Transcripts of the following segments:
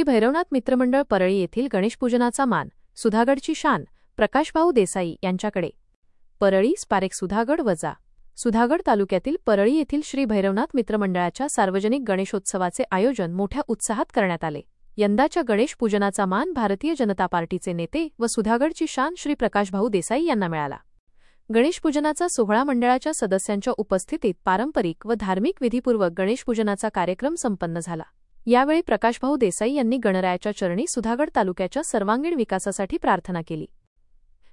श्री भैरवनाथ मित्रमंडळ परळी येथील गणेशपूजनाचा मान, सुधागडची शान, प्रकाशभाऊ देसाई यांच्याकडे। परळी स्पारेक सुधागड वजा। सुधागड तालुक्यातील परळी येथील श्री भैरवनाथ मित्रमंडळाच्या सार्वजनिक गणेशोत्सवाचे आयोजन मोठ्या उत्साहात करण्यात आले। यंदाच्या गणेश पूजनाचा मान भारतीय जनता पार्टीचे नेते व सुधागडची शान श्री प्रकाशभाऊ देसाई यांना मिळाला। गणेशपूजनाचा सोहळा मंडळाच्या सदस्यांच्या उपस्थितीत पारंपरिक व धार्मिक विधीपूर्वक गणेशपूजनाचा कार्यक्रम संपन्न झाला। यावेळी प्रकाशभाऊ देसाई यांनी गणरायाच्या चरणी सुधागड तालुक्याच्या सर्वांगीण विकासासाठी प्रार्थना केली।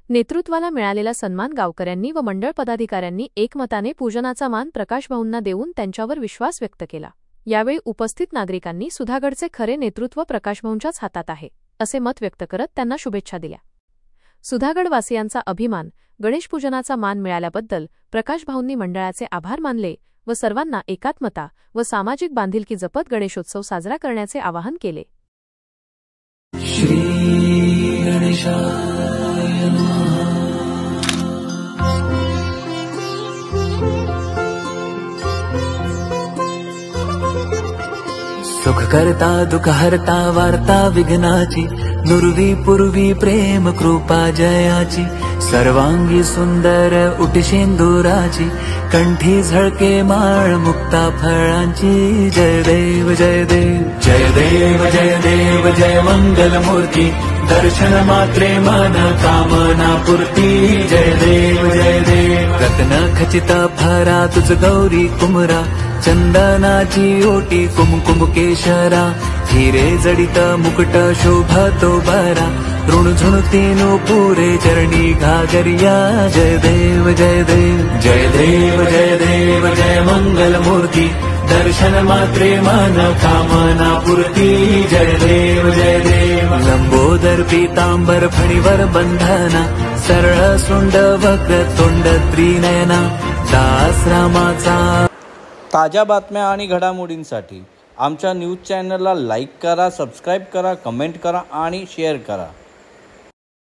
नेतृत्वाला मिळालेला सन्मान गावकऱ्यांनी व मंडळ पदाधिकाऱ्यांनी एकमताने पूजनाचा मान प्रकाशभाऊंना देऊन त्यांच्यावर विश्वास व्यक्त केला। यावेळी उपस्थित नागरिकांनी सुधागडचे खरे नेतृत्व प्रकाशभाऊंच्याच हातात आहे असे मत व्यक्त करत त्यांना शुभेच्छा दिल्या। सुधागडवासियांचा अभिमान, गणेशपूजनाचा मान मिळाल्याबद्दल प्रकाशभाऊंनी मंडळाचे आभार मानले व सर्वांना एकात्मता व सामाजिक बांधिलकी जपत गणेशोत्सव साजरा करण्याचे आवाहन केले। श्री गणेशाय नमः। सुख करता दुख हरता वार्ता विघ्नाची, नुरवी पूर्वी प्रेम कृपा जयाची, सर्वांगी सुंदर उटशेंदुराची, कंठी झळके माळ मुक्ता फळांची। जय देव जय देव जय देव जय देव जय मंगल मूर्ती, दर्शन मात्रे मन कामना पूर्ती। जय देव जय देव रत्न खचित फरा तुझ गौरी कुमरा, चंदनाची ओटी कुमकुम केशरा, हिरे जडित मुकुट शोभतो बरा, ऋणझुणतीनो पुरे चरणी घागरिया। जय देव जय देव जय देव जय देव जय मंगल मूर्ती, दर्शन मात्रे मन कामना पूर्ती। जय देव जय देव लंबोदर पीतांबर फणीवर बंधना, सरळ सुंड वक्र तोंड त्रिनयना, दास रामाचा। ताज्या बातम्या आणि घडामोडींसाठी आमच्या न्यूज चॅनलला लाईक करा, सबस्क्राईब करा, कमेंट करा आणि शेअर करा।